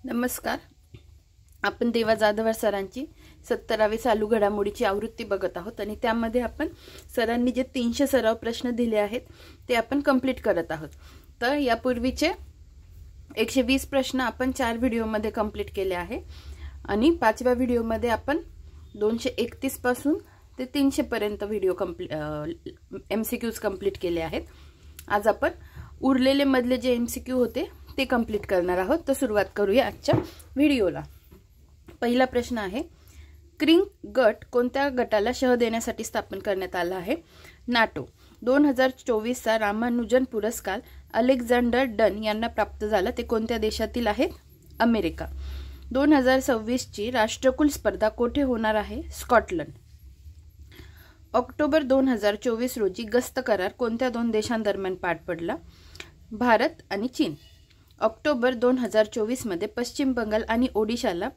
नमस्कार. आपण देवा जाधव सरांची 70वी चालू घडामोडीची आवृत्ती बघत आहोत आणि त्यामध्ये आपण सरांनी जे 300 सराव प्रश्न दिले आहेत ते आपण कंप्लीट करत आहोत. तर यापूर्वीचे 120 प्रश्न आपण 4 व्हिडिओमध्ये कंप्लीट केले आहे आणि 5व्या व्हिडिओमध्ये आपण 231 पासून ते 300 पर्यंत व्हिडिओ MCQs कंप्लीट केले आहेत. आज आपण उरलेले मधले जे MCQ होते ते कंप्लीट करणार आहोत. तर सुरुवात करूया आजच्या व्हिडिओला. पहिला प्रश्न आहे, क्रिंग गट कोणत्या गटाला शह देण्यासाठी स्थापन करण्यात आला आहे? नाटो. 2024 चा रामानुजन पुरस्कार अलेक्झांडर डन यांना प्राप्त झाला. ते कोणत्या देशातील आहेत? अमेरिका. 2026 ची राष्ट्रकुल स्पर्धा कोठे होणार आहे? स्कॉटलंड. ऑक्टोबर 2024 रोजी गस्त करार कोणत्या दोन देशांदरम्यान पार पडला? भारत आणि चीन. ऑक्टोबर 2024 मध्ये पश्चिम बंगाल आणि ओडिशाला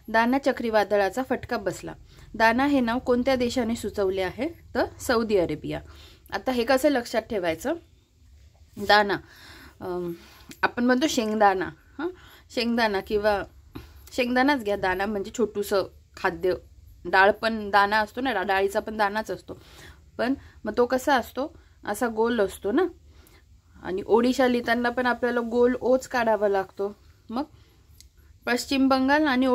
दाना चक्रीवादळाचा फटका बसला. दाना हे नाव कोणत्या देशाने सुचवले आहे? तर सौदी अरेबिया. आता हे कसं लक्षात ठेवायचं? दाना आपण म्हणतो शेंगदाणा. शेंगदाणा किंवा शेंगदाणाच घ्या. दाना म्हणजे छोटूसं खाद्य. डाळ पण दाना असतो ना, डाळीचा पण दानाच असतो, पण मग तो कसा असतो? असा गोल असतो ना. आणि ओडिशा लिहिताना पण आपल्याला गोल ओच काढावा लागतो. मग पश्चिम बंगाल आणि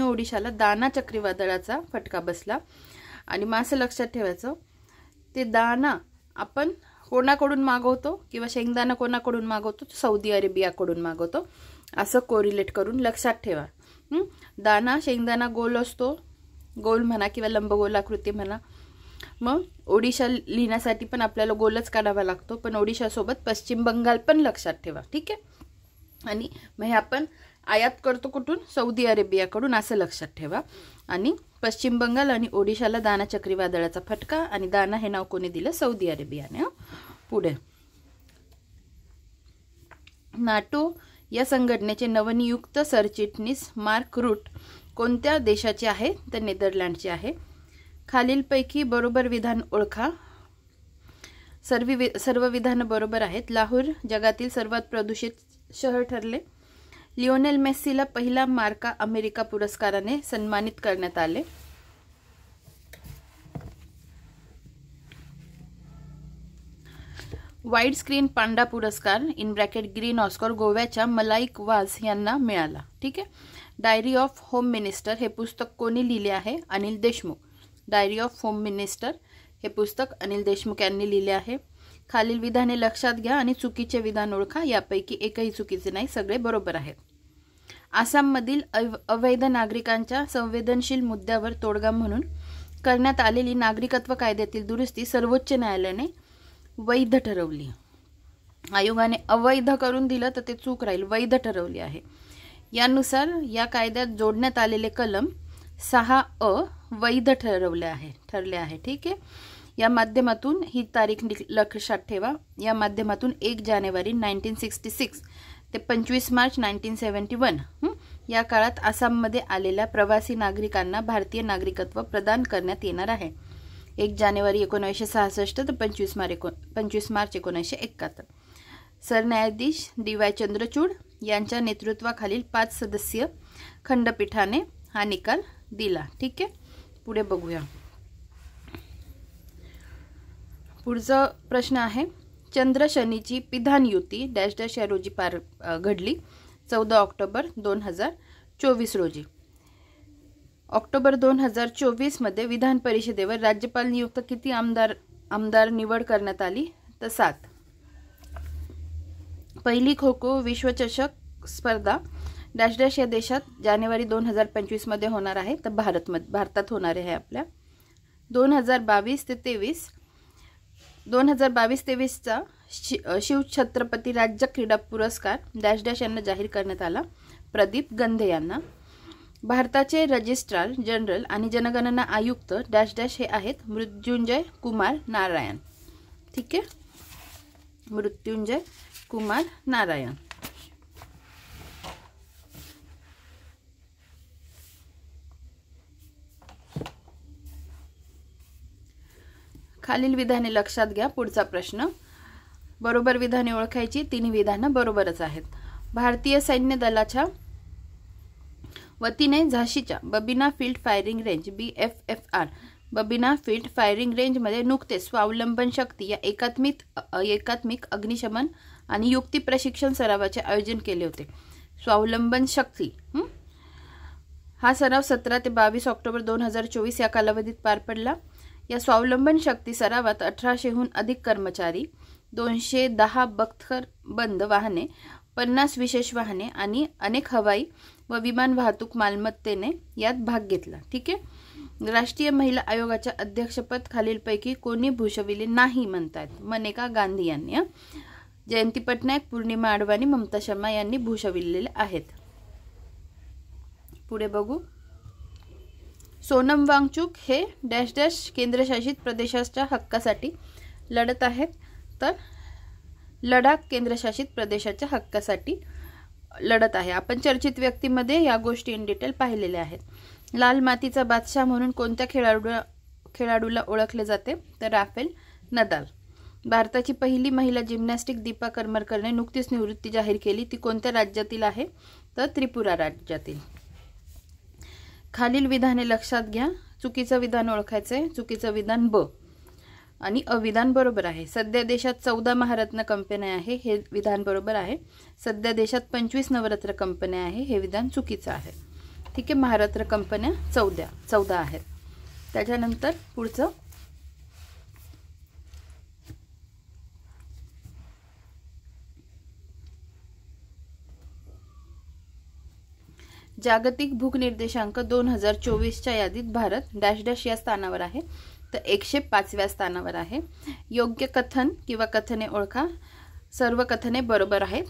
ओडिशाला दाना चक्रीवादळाचा फटका बसला. आणि मग असं लक्षात ठेवायचं, ते दाना आपण कोणाकडून मागवतो किंवा शेंगदाणा कोणाकडून मागवतो? सौदी अरेबियाकडून मागवतो. असं कोरिलेट करून लक्षात ठेवा. दाना शेंगदाणा गोल असतो, गोल म्हणा किंवा लंबगोलाकृती म्हणा. मग ओडिशा लिहिण्यासाठी पण आपल्याला गोलच काढावा लागतो, पण ओडिशा सोबत पश्चिम बंगाल पण लक्षात ठेवा. ठीक आहे. आणि मग हे आपण आयात करतो कुठून? सौदी अरेबियाकडून, असं लक्षात ठेवा. आणि पश्चिम बंगाल आणि ओडिशाला दाना चक्रीवादळाचा फटका, आणि दाना हे नाव कोणी दिलं? सौदी अरेबियाने. पुढे, नाटो या संघटनेचे नवनियुक्त सरचिटणीस मार्क रूट कोणत्या देशाचे आहे? तर नेदरलँडचे आहे. खालीलपैकी बरोबर विधान ओळखा. सर्व विधान बरोबर आहेत. लाहोर जगातील सर्वात प्रदूषित शहर ठरले. लिओनेल मेस्सीला पहिला मार्का अमेरिका पुरस्काराने सन्मानित करण्यात आले. वाईड स्क्रीन पांडा पुरस्कार (ग्रीन ऑस्कर) गोव्याच्या मलाईक वाझ यांना मिळाला. ठीक आहे. डायरी ऑफ होम मिनिस्टर हे पुस्तक कोणी लिहिले आहे? Anil Deshmukh. Diary of home minister हे पुस्तक अनिल देशमुख यांनी लिहिले आहे. खालील विधाने लक्षात घ्या आणि चुकीचे विधान ओळखा. यापैकी एकही चुकीचे नाही, सगळे बरोबर आहेत. आसाममधील अवैध नागरिकांच्या संवेदनशील मुद्द्यावर तोडगा म्हणून करण्यात आलेली नागरिकत्व कायद्यातील दुरुस्ती सर्वोच्च न्यायालयाने वैध ठरवली. आयोगाने अवैध करून दिलं तर ते चूक राहील. वैध ठरवली आहे. यानुसार या कायद्यात जोडण्यात आलेले कलम 6A वैध ठरले आहे. ठीक आहे. या माध्यमातून ही तारीख लक्षात ठेवा. या माध्यमातून 1 जानेवारी 1966 ते 25 मार्च 1971 या काळात आसाममध्ये आलेल्या प्रवासी नागरिकांना भारतीय नागरिकत्व प्रदान करण्यात येणार आहे. 1 जानेवारी 1966 ते 25 मार्च 1971. सरन्यायाधीश DY चंद्रचूड यांच्या नेतृत्वाखालील 5 सदस्यीय खंडपीठाने हा निकाल दिला. ठीक आहे. पुढे बघूया. पुढचा प्रश्न आहे, चंद्र शनीची पिधान युती डॅश डॅश या रोजी घडली? 14 ऑक्टोबर 2024 रोजी. ऑक्टोबर 2024 मध्ये विधान परिषदेवर राज्यपाल नियुक्त किती आमदार निवड करण्यात आली? तर 7. पहिली खो खो विश्वचषक स्पर्धा डॅश डॅश या देशात जानेवारी 2025 मध्ये होणार आहे? तर भारतात होणार आहे आपल्या. 2022-23 चा शिवछत्रपती राज्य क्रीडा पुरस्कार डॅश डॅश यांना जाहीर करण्यात आला? प्रदीप गंधे यांना. भारताचे रजिस्ट्रार जनरल आणि जनगणना आयुक्त डॅश डॅश हे आहेत? मृत्युंजय कुमार नारायण. ठीक आहे. मृत्युंजय कुमार नारायण. खालील विधाने लक्षात घ्या. पुढचा प्रश्न, बरोबर विधाने ओळखायची. 3 विधानं बरोबरच आहेत. भारतीय सैन्य दलाच्या वतीने झाशीच्या Babina field firing range BFFR Babina field firing रेंजमध्ये नुकतेच स्वावलंबन शक्ती या एकात्मिक अग्निशमन आणि युक्ती प्रशिक्षण सरावाचे आयोजन केले होते। स्वावलंबन शक्ती हा सराव 17 ते 22 ऑक्टोबर 2024 या कालावधीत पार पडला। या स्वावलंबन शक्ती सरावात 1800हून अधिक कर्मचारी, 210 बंद वाहने, 50 विशेष वाहने आणि अनेक हवाई व विमान वाहतूक मालमत्तेने यात भाग घेतला। ठीक आहे। राष्ट्रीय महिला आयोगाच्या अध्यक्षपद खालीलपैकी कोणी भूषविले नाही म्हणतात? मनेका गांधी यांनी। जयंती पटनायक, पूर्णिमा अडवाणी, ममता शर्मा यांनी भूषविलेले आहेत। पुढे बघू। सोनम वांगचुक हे डॅश डॅश केंद्रशासित प्रदेशाच्या हक्कासाठी लढत आहेत, तर लडाख केंद्रशासित प्रदेशाच्या हक्कासाठी लढत आहे। आपण चर्चित व्यक्तीमध्ये या गोष्टी इन डिटेल पाहिलेल्या आहेत। लाल मातीचा बादशाह म्हणून कोणत्या खेळाडूला ओळखले जाते? तर राफेल नदाल। भारताची पहिली महिला जिम्नॅस्टिक दीपा करमरकरने नुकतीच निवृत्ती जाहीर केली, ती कोणत्या राज्यातील आहे? तर त्रिपुरा राज्यातील। खालील विधाने लक्षात घ्या। चुकीचं विधान ओळखायचे। चुकीचं विधान ब आणि अविधान बरोबर आहे। सध्या देशात 14 महारत्न कंपन्या आहे, हे विधान बरोबर आहे। सध्या देशात 25 नवरत्न कंपन्या आहे, हे विधान चुकीचं आहे। ठीक आहे। महारत्न कंपन्या 14 आहेत। त्याच्यानंतर पुढचं जागतिक भूक निर्देशांक 2024च्या यादीत भारत डॅश डॅश या स्थानावर आहे, तर 105व्या स्थानावर आहे। योग्य कथन किंवा कथने ओळखा। सर्व कथने बरोबर आहेत।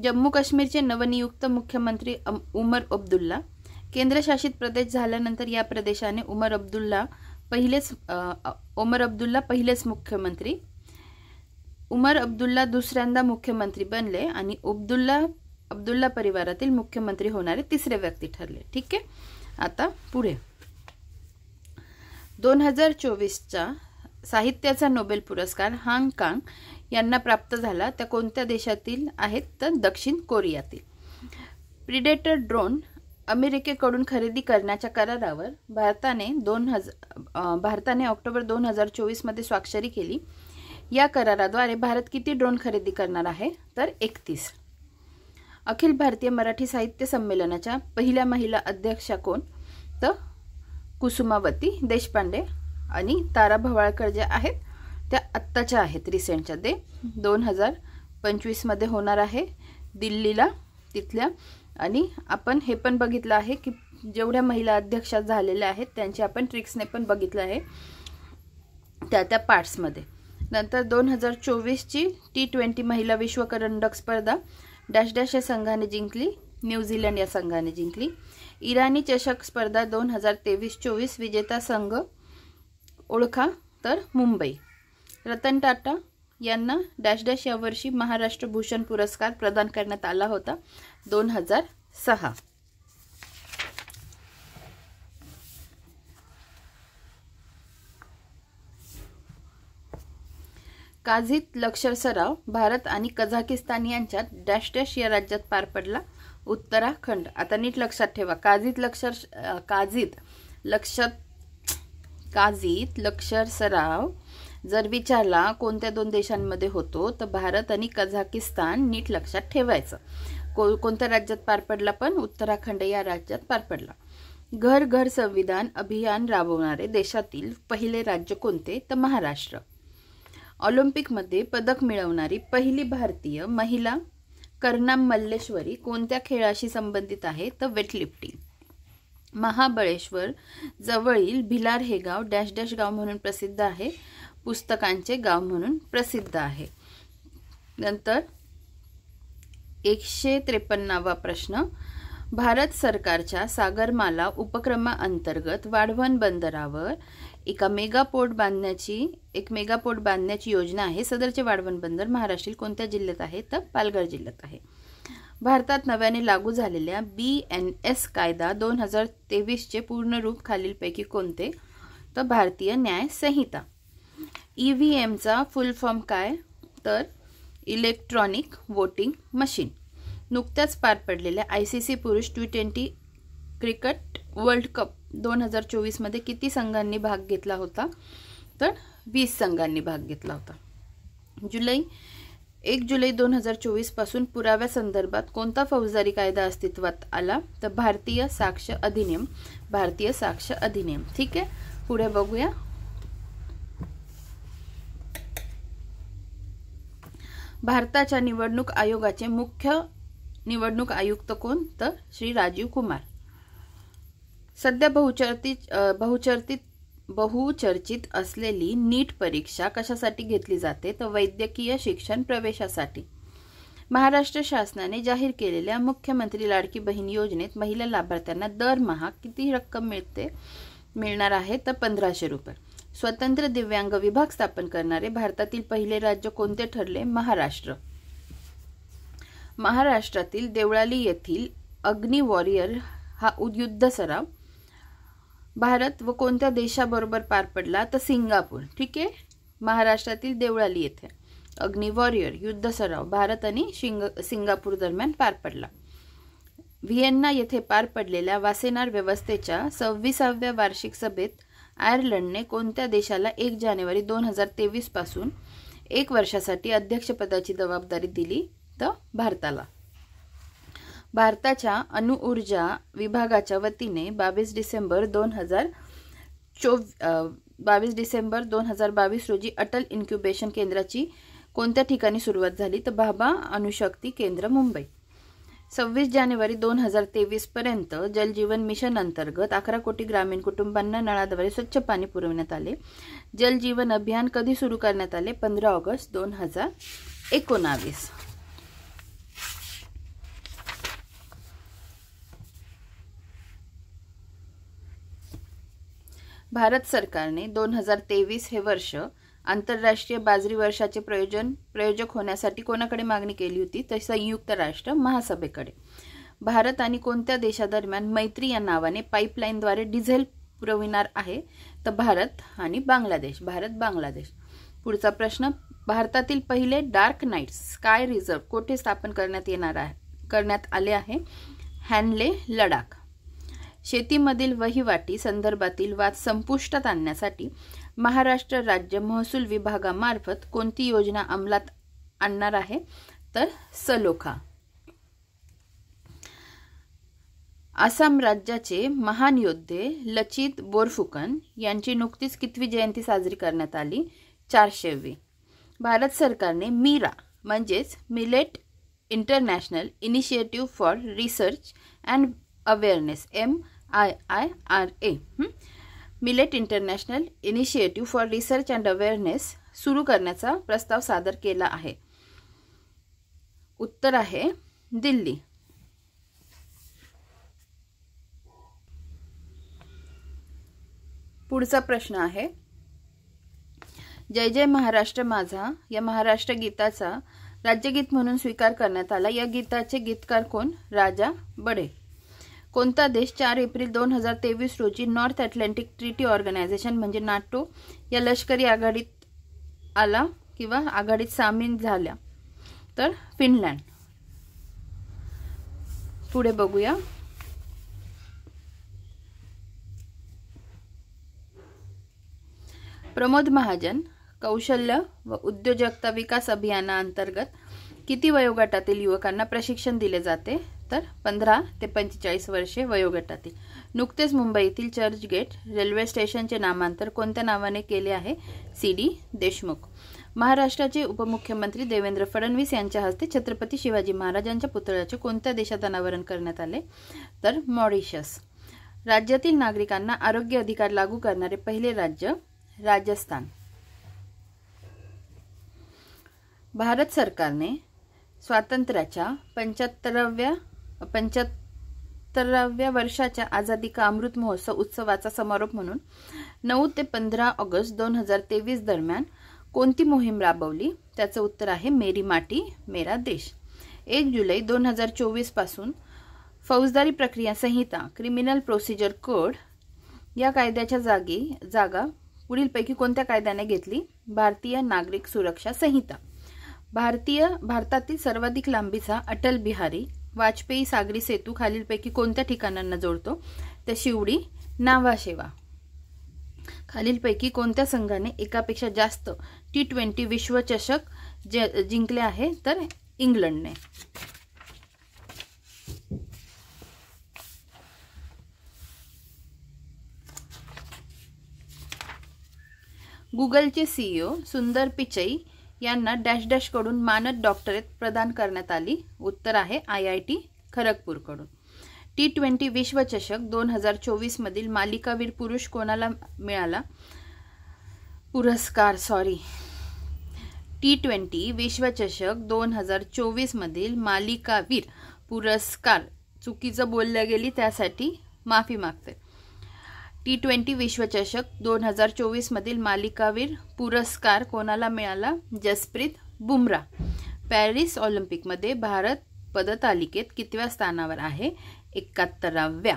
जम्मू काश्मीरचे नवनियुक्त मुख्यमंत्री उमर अब्दुल्ला। केंद्रशासित प्रदेश झाल्यानंतर या प्रदेशाने उमर अब्दुल्ला पहिलेच मुख्यमंत्री। उमर अब्दुल्ला दुसऱ्यांदा मुख्यमंत्री बनले आणि अब्दुल्ला परिवारातील मुख्यमंत्री होणारे तिसरे व्यक्ती ठरले। ठीक आहे। आता पुढे 2024चा साहित्याचा नोबेल पुरस्कार हांग कांग यांना प्राप्त झाला, त्या कोणत्या देशातील आहेत? तर दक्षिण कोरियातील। प्रिडेटर ड्रोन अमेरिकेकडून खरेदी करण्याच्या करारावर भारताने ऑक्टोबर 2024 मध्ये स्वाक्षरी केली। या कराराद्वारे भारत किती ड्रोन खरेदी करणार आहे? तर 31। अखिल भारतीय मराठी साहित्य संमेलनाच्या पहिल्या महिला अध्यक्षा कोण? तर कुसुमावती देशपांडे। आणि तारा भवाळकर ज्या आहेत त्या आत्ताच्या आहेत, रिसेंटच्या, ते 2025 मध्ये होणार आहे दिल्लीला तिथल्या। आणि आपण हे पण बघितलं आहे की जेवढ्या महिला अध्यक्षा झालेल्या आहेत त्यांची आपण ट्रिक्सने पण बघितलं आहे त्या पार्ट्समध्ये। नंतर 2024ची T20 महिला विश्वकरंडक स्पर्धा डॅश डॅश या संघाने जिंकली, न्यूझीलंड या संघाने जिंकली। इराणी चषक स्पर्धा 2023-24 विजेता संघ ओळखा, तर मुंबई। रतन टाटा यांना डॅश डॅश या वर्षी महाराष्ट्र भूषण पुरस्कार प्रदान करण्यात आला होता 2006। काझीत लष्कर सराव भारत आणि कझाकिस्तान यांच्यात डॅश डॅश या राज्यात पार पडला? उत्तराखंड। आता नीट लक्षात ठेवा, काझीत लष्कर सराव जर विचारला कोणत्या दोन देशांमध्ये होतो तर भारत आणि कझाकिस्तान, नीट लक्षात ठेवायचं। कोणत्या राज्यात पार पडला? पण उत्तराखंड या राज्यात पार पडला। घर घर संविधान अभियान राबवणारे देशातील पहिले राज्य कोणते? तर महाराष्ट्र। ऑलिम्पिकमध्ये पदक मिळवणारी पहिली भारतीय महिला कर्नाम मल्लेश्वरी कोणत्या खेळाशी संबंधित आहे? तर वेटलिफ्टिंग। महाबळेश्वर जवळील भिलार हे गाव डॅश डॅश गाव म्हणून प्रसिद्ध आहे, पुस्तकांचे गाव म्हणून प्रसिद्ध आहे। नंतर 153वा प्रश्न, भारत सरकारच्या सागरमाला उपक्रमाअंतर्गत वाढवण बंदरावर एक मेगापोर्ट बांधण्याची योजना आहे। सदरचे वाढवण बंदर महाराष्ट्रातील कोणत्या जिल्ह्यात आहे? तर पालघर जिल्ह्यात आहे। भारतात नव्याने लागू झालेल्या BNS कायदा 2023चे पूर्ण रूप खालीलपैकी कोणते? तर भारतीय न्याय संहिता। EVMचा फुल फॉर्म काय? तर इलेक्ट्रॉनिक वोटिंग मशीन। नुकत्याच पार पडलेल्या ICC पुरुष T20 क्रिकेट वर्ल्ड कप 2024 मध्ये किती संघांनी भाग घेतला होता? तर 20 संघांनी भाग घेतला होता. 1 जुलै 2024 पासून पुराव्यासंदर्भात कोणता फौजदारी कायदा अस्तित्वात आला? तर भारतीय साक्ष अधिनियम. भारतीय साक्ष अधिनियम. ठीक आहे, पुढे बघूया. भारताच्या निवडणूक आयोगाचे मुख्य निवडणूक आयुक्त कोण? तर श्री राजीव कुमार. सध्या बहुचर्चित असलेली नीट परीक्षा कशासाठी घेतली जाते? तर वैद्यकीय शिक्षण प्रवेशासाठी. महाराष्ट्र शासनाने जाहीर केलेल्या मुख्यमंत्री लाडकी बहीण योजनेत महिला लाभार्थ्यांना दरमहा किती रक्कम मिळणार आहे? तर 1500 रुपये. स्वतंत्र दिव्यांग विभाग स्थापन करणारे भारतातील पहिले राज्य कोणते ठरले? महाराष्ट्र. महाराष्ट्रातील देवळाली येथील अग्नि वॉरियर हा युद्ध सराव भारत व कोणत्या देशाबरोबर पार पडला? तर सिंगापूर. ठीक आहे, महाराष्ट्रातील देवळाली येथे अग्नि वॉरियर युद्ध सराव भारत आणि सिंगापूर दरम्यान पार पडला. व्हिएन्ना येथे पार पडलेल्या वासेनार व्यवस्थेच्या 26व्या वार्षिक सभेत आयर्लंडने कोणत्या देशाला 1 जानेवारी 2023 पासून 1 वर्षासाठी अध्यक्षपदाची जबाबदारी दिली? तर भारताला. भारताच्या अणुऊर्जा विभागाच्या वतीने 22 डिसेंबर 2022 रोजी अटल इन्क्युबेशन केंद्राची कोणत्या ठिकाणी सुरुवात झाली? तर भाभा अणुशक्ती केंद्र, मुंबई. 26 जानेवारी 2023 पर्यंत जलजीवन मिशन अंतर्गत 11 कोटी ग्रामीण कुटुंबांना नळाद्वारे स्वच्छ पाणी पुरविण्यात आले. जलजीवन अभियान कधी सुरू करण्यात आले? 15 ऑगस्ट 2019. भारत सरकारने 2023 हे वर्ष आंतरराष्ट्रीय बाजरी वर्षाचे प्रयोजक होण्यासाठी कोणाकडे मागणी केली होती? तर संयुक्त राष्ट्र महासभेकडे. भारत आणि कोणत्या देशादरम्यान मैत्री या नावाने पाईपलाईनद्वारे डिझेल पुरविणार आहे? तर भारत आणि बांगलादेश. भारत बांगलादेश. पुढचा प्रश्न. भारतातील पहिले डार्क नाईट स्काय रिझर्व्ह कोठे स्थापन करण्यात आले आहे? हॅनले, लडाख. शेतीमधील वहिवाटी संदर्भातील वाद संपुष्टात आणण्यासाठी महाराष्ट्र राज्य महसूल विभागामार्फत कोणती योजना अंमलात आणणार आहे? तर सलोखा. आसाम राज्याचे महान योद्धे लचित बोरफुकन यांची नुकतीच कितवी जयंती साजरी करण्यात आली? 400वी. भारत सरकारने मीरा म्हणजेच millet international initiative for research and awareness MIIRA millet international initiative for research and awareness सुरू करण्याचा प्रस्ताव सादर केला आहे. उत्तर आहे दिल्ली. पुढचा प्रश्न आहे. जय जय महाराष्ट्र माझा या महाराष्ट्र गीताचा राज्यगीत म्हणून स्वीकार करण्यात आला. या गीताचे गीतकार कोण? राजा बडे. कोणता देश 4 एप्रिल 2023 रोजी नॉर्थ अटलांटिक ट्रीटी ऑर्गनायझेशन म्हणजे नाटो या लष्करी आघाडीत आला किंवा आघाडीत सामील झाला? तर फिनलंड. पुढे बघूया. प्रमोद महाजन कौशल्य व उद्योजकता विकास अभियानाअंतर्गत किती वयोगटातील युवकांना प्रशिक्षण दिले जाते? तर 15 ते 45 वर्षे वयोगटातील. नुकतेच मुंबईतील चर्चगेट रेल्वे स्टेशनचे नामांतर कोणत्या नावाने केले आहे? CD देशमुख. महाराष्ट्राचे उपमुख्यमंत्री देवेंद्र फडणवीस यांच्या हस्ते छत्रपती शिवाजी महाराजांच्या पुतळ्याचे कोणत्या देशात अनावरण करण्यात आले? तर मॉरिशस. राज्यातील नागरिकांना आरोग्य अधिकार लागू करणारे पहिले राज्य? राजस्थान. भारत सरकारने स्वातंत्र्याच्या 75व्या वर्षाच्या आझादी का अमृत महोत्सव उत्सवाचा समारोप म्हणून 9 ते 15 ऑगस्ट 2023 दरम्यान कोणती मोहीम राबवली? त्याचं उत्तर आहे मेरी माटी मेरा देश. 1 जुलै 2024 पासून फौजदारी प्रक्रिया संहिता क्रिमिनल प्रोसिजर कोड या कायद्याच्या जागा पुढीलपैकी कोणत्या कायद्याने घेतली? भारतीय नागरिक सुरक्षा संहिता. भारतातील सर्वाधिक लांबीचा अटल बिहारी वाजपेयी सागरी सेतू खालीलपैकी कोणत्या ठिकाणांना जोडतो? तर शिवडी, नावाशेवा. खालीलपैकी कोणत्या संघाने एकापेक्षा जास्त T20 विश्वचषक जिंकले आहे? तर इंग्लंडने. गुगलचे CEO सुंदर पिचई यांना डॅश डॅश कडून मानद डॉक्टरेट प्रदान करण्यात आली. उत्तर आहे IIT खरगपूरकडून. T20 विश्वचषक 2024 मधील मालिकावीर पुरुष कोणाला मिळाला? T20 विश्वचषक 2024 मधील मालिकावीर पुरस्कार चुकीचं बोलल्या गेली, त्यासाठी माफी मागते. T20 विश्वचषक 2024 मधील मालिकावीर पुरस्कार कोणाला मिळाला? जसप्रीत बुमराह. पॅरिस ऑलिम्पिकमध्ये भारत पदतालिकेत कितव्या स्थानावर आहे? 71व्या.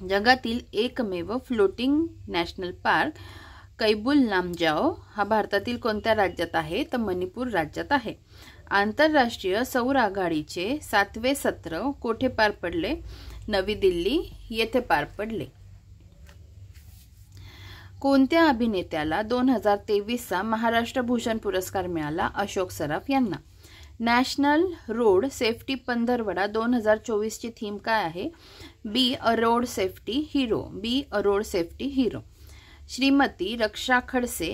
जगातील एकमेव floating national park Keibul Lamjao हा भारतातील कोणत्या राज्यात आहे? तर मणिपूर राज्यात आहे. आंतरराष्ट्रीय सौर आघाडीचे 7वे सत्र कोठे पार पडले? नवी दिल्ली येथे पार पडले. कोणत्या अभिनेत्याला 2023चा महाराष्ट्र भूषण पुरस्कार मिळाला? अशोक सराफ यांना. नॅशनल रोड सेफ्टी पंधरवडा 2024ची थीम काय आहे? Be a road safety hero. Be a road safety hero. Shrimati Raksha Khadse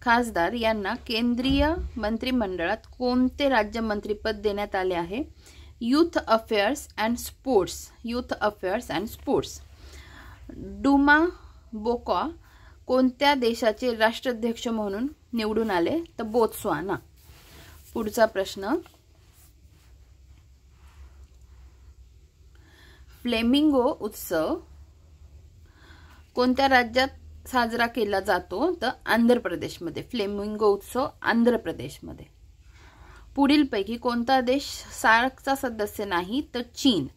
खासदार यांना केंद्रीय मंत्रिमंडळात कोणते राज्यमंत्रीपद देण्यात आले आहे? Youth affairs and sports. Youth affairs and sports. Duma Boko कोणत्या देशाचे राष्ट्राध्यक्ष म्हणून निवडून आले? तर बोत्स्वाना. पुढचा प्रश्न. फ्लेमिंगो उत्सव कोणत्या राज्यात साजरा केला जातो? तर आंध्र प्रदेशमध्ये. फ्लेमिंगो उत्सव आंध्र प्रदेशमध्ये. पुढीलपैकी कोणता देश सार्कचा सदस्य नाही? तर चीन.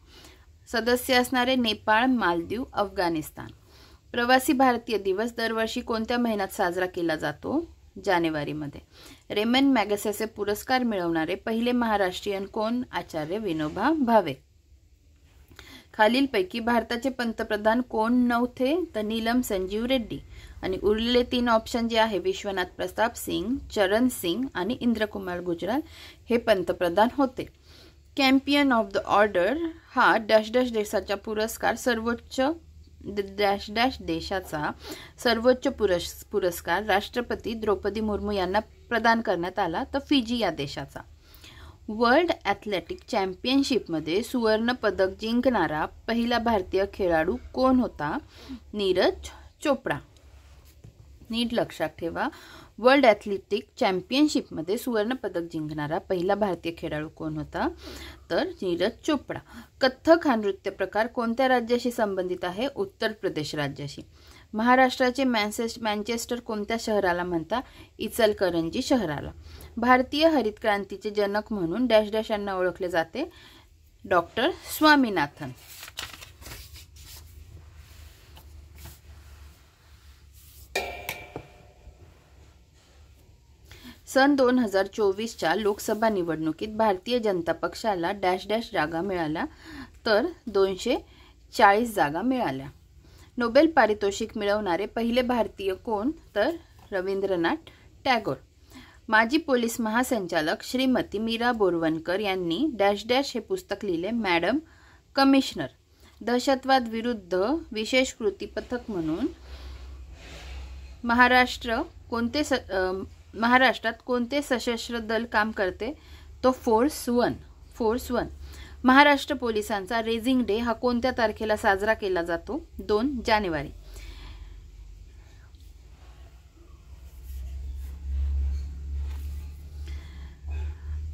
सदस्य असणारे नेपाळ, मालदीव, अफगाणिस्तान. प्रवासी भारतीय दिवस दरवर्षी कोणत्या महिन्यात साजरा केला जातो? जानेवारीमध्ये. रेमन मॅगसेसे पुरस्कार मिळवणारे पहिले महाराष्ट्रीयन कोण? आचार्य विनोबा भावे. खालीलपैकी भारताचे पंतप्रधान कोण नव्हते? तर नीलम संजीव रेड्डी. आणि उरलेले 3 ऑप्शन जे आहे विश्वनाथ प्रताप सिंग, चरण सिंग आणि इंद्रकुमार गुजराल हे पंतप्रधान होते. चॅम्पियन ऑफ द ऑर्डर हा डॅश डॅश देशाचा पुरस्कार देशाचा सर्वोच्च पुरस्कार राष्ट्रपती द्रौपदी मुर्मू यांना प्रदान करण्यात आला. तर फिजी या देशाचा. वर्ल्ड ॲथलेटिक चॅम्पियनशिपमध्ये सुवर्ण पदक जिंकणारा पहिला भारतीय खेळाडू कोण होता? नीरज चोपडा. नीट लक्षात ठेवा, वर्ल्ड ॲथलेटिक चॅम्पियनशिपमध्ये सुवर्ण पदक जिंकणारा पहिला भारतीय खेळाडू कोण होता? तर नीरज चोपडा. कथ्थक हा नृत्य प्रकार कोणत्या राज्याशी संबंधित आहे? उत्तर प्रदेश राज्याशी. महाराष्ट्राचे मँचेस्टर कोणत्या शहराला म्हणतात? इचलकरंजी शहराला. भारतीय हरित क्रांतीचे जनक म्हणून डॅश डॅश यांना ओळखले जाते? डॉक्टर स्वामीनाथन. सन 2024च्या लोकसभा निवडणुकीत भारतीय जनता पक्षाला डॅश डॅश जागा मिळाल्या? तर 240 जागा मिळाल्या. नोबेल पारितोषिक मिळवणारे पहिले भारतीय कोण? तर रवींद्रनाथ टागोर. माजी पोलीस महासंचालक श्रीमती मीरा बोरवणकर यांनी डॅश डॅश हे पुस्तक लिहिले? Madam commissioner. दहशतवाद विरुद्ध विशेष कृती पथक म्हणून महाराष्ट्रात कोणते सशस्त्र दल काम करते? तो फोर्स वन. महाराष्ट्र पोलिसांचा रेझिंग डे हा कोणत्या तारखेला साजरा केला जातो? 2 जानेवारी.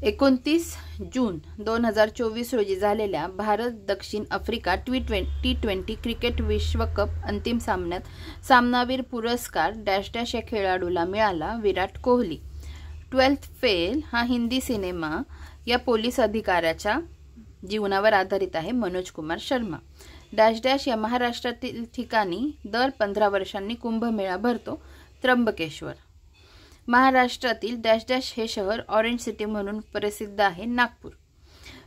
एकोणतीस जून 2024 रोजी झालेल्या भारत दक्षिण आफ्रिका T20 क्रिकेट विश्वकप अंतिम सामन्यात सामनावीर पुरस्कार डॅश डॅश या खेळाडूला मिळाला? विराट कोहली. 12th फेल हा हिंदी सिनेमा या पोलीस अधिकाऱ्याच्या जीवनावर आधारित आहे? मनोज कुमार शर्मा. डॅश डॅश या महाराष्ट्रातील ठिकाणी दर 15 वर्षांनी कुंभमेळा भरतो? त्र्यंबकेश्वर. महाराष्ट्रातील डॅश डॅश हे शहर ऑरेंज सिटी म्हणून प्रसिद्ध आहे? नागपूर.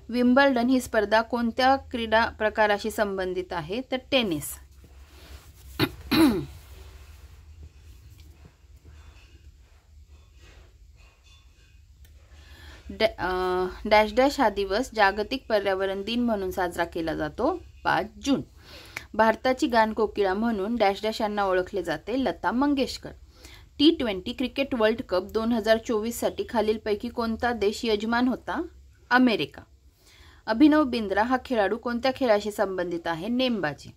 विम्बल्डन ही स्पर्धा कोणत्या क्रीडा प्रकाराशी संबंधित आहे? तर टेनिस. डॅश डॅश हा दिवस जागतिक पर्यावरण दिन म्हणून साजरा केला जातो 5 जून. भारताची गानकोकिळा म्हणून डॅश डॅश यांना ओळखले जाते? Lata Mangeshkar. T20 cricket world cup 2024 साठी खालीलपैकी कोणता देश यजमान होता? अमेरिका. अभिनव बिंद्रा हा खेळाडू कोणत्या खेळाशी संबंधित आहे? नेमबाजी.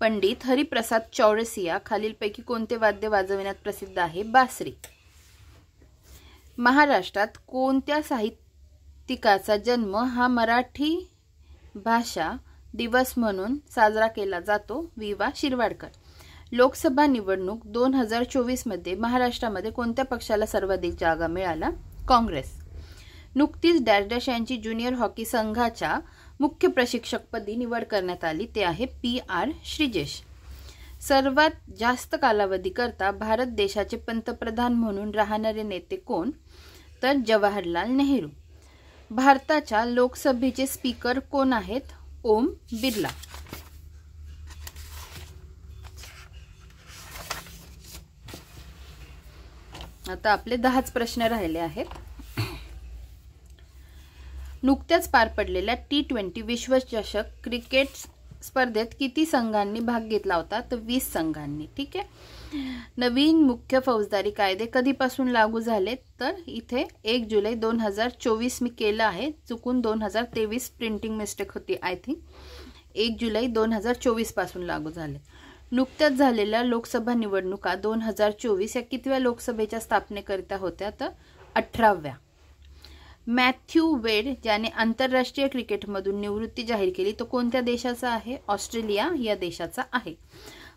पंडित हरिप्रसाद चौरसिया खालीलपैकी कोणते वाद्य वाजविण्यात प्रसिद्ध आहे? बासरी. महाराष्ट्रात कोणत्या साहित्यिकाचा जन्म हा मराठी भाषा दिवस म्हणून साजरा केला जातो? वि.वा. शिरवाडकर. लोकसभा निवडणूक 2024 मध्ये महाराष्ट्रामध्ये कोणत्या पक्षाला सर्वाधिक जागा मिळाल्या? काँग्रेस. नुकतीच डॅश डॅश यांची ज्युनियर हॉकी संघाच्या मुख्य प्रशिक्षकपदी निवड करण्यात आली, ते आहे PR श्रीजेश. सर्वात जास्त कालावधीकरता भारत देशाचे पंतप्रधान म्हणून राहणारे नेते कोण? तर जवाहरलाल नेहरू. भारताच्या लोकसभेचे स्पीकर कोण आहेत? ओम बिर्ला. आता आपले 10च प्रश्न राहिले आहेत. नुकत्याच पार पडलेल्या T20 विश्वचषक क्रिकेट स्पर्धेत किती संघांनी भाग घेतला होता? तर 20 संघांनी. ठीक आहे. नवीन मुख्य फौजदारी कायदे कधीपासून लागू झाले? तर इथे 1 जुलै 2024 मी केलं आहे, चुकून 2023 प्रिंटिंग मिस्टेक होती आय थिंक. 1 जुलै 2024 पासून लागू झाले. नुकत्याच झालेल्या लोकसभा निवडणुका 2024 या कितव्या लोकसभेच्या स्थापनेकरिता होत्या? तर 18व्या. मॅथ्यू वेड ज्याने आंतरराष्ट्रीय क्रिकेटमधून निवृत्ती जाहीर केली तो कोणत्या देशाचा आहे? ऑस्ट्रेलिया या देशाचा आहे.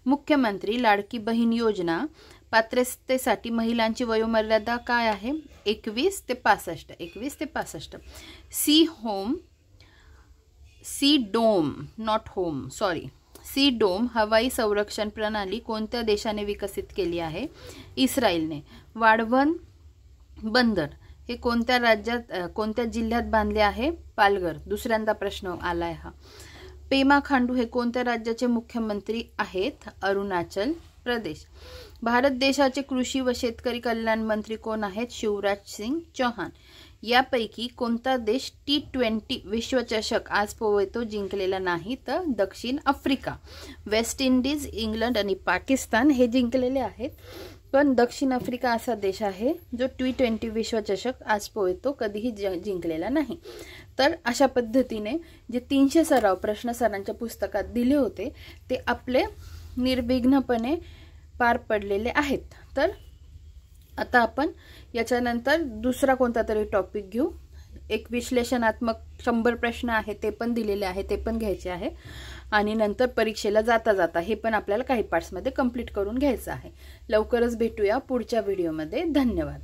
मुख्यमंत्री लाडकी बहीण योजना पात्रतेसाठी महिलांची वयोमर्यादा काय आहे? 21 ते 65. 21 ते 65. सी डोम हवाई संरक्षण प्रणाली कोणत्या देशाने विकसित केली आहे? इस्रायलने. वाढवण बंदर हे कोणत्या राज्यात कोणत्या जिल्ह्यात बांधले आहे? पालघर. दुसऱ्यांदा प्रश्न आलाय हा. पेमा खांडू हे कोणत्या राज्याचे मुख्यमंत्री आहेत? अरुणाचल प्रदेश. भारत देशाचे कृषी व शेतकरी कल्याण मंत्री कोण आहेत? शिवराज सिंग चौहान. यापैकी कोणता देश T20 विश्वचषक आज पोवतो जिंकलेला नाही? तर दक्षिण आफ्रिका. वेस्ट इंडिज, इंग्लंड आणि पाकिस्तान हे जिंकलेले आहेत, पण दक्षिण आफ्रिका असा देश आहे जो T20 विश्वचषक आज पोवतो कधीही जिंकलेला नाही. तर अशा पद्धतीने जे 300 सराव प्रश्न सरांच्या पुस्तकात दिले होते ते आपले निर्विघ्नपणे पार पडलेले आहेत. तर आता आपण याच्यानंतर दुसरा कोणता तरी टॉपिक घेऊ. एक विश्लेषणात्मक 100 प्रश्न आहे ते पण दिलेले आहे, ते पण घ्यायचे आहे. आणि नंतर परीक्षेला जाता जाता हे पण आपल्याला काही पार्ट्समध्ये कंप्लीट करून घ्यायचं आहे. लवकरच भेटूया पुढच्या व्हिडिओमध्ये. धन्यवाद.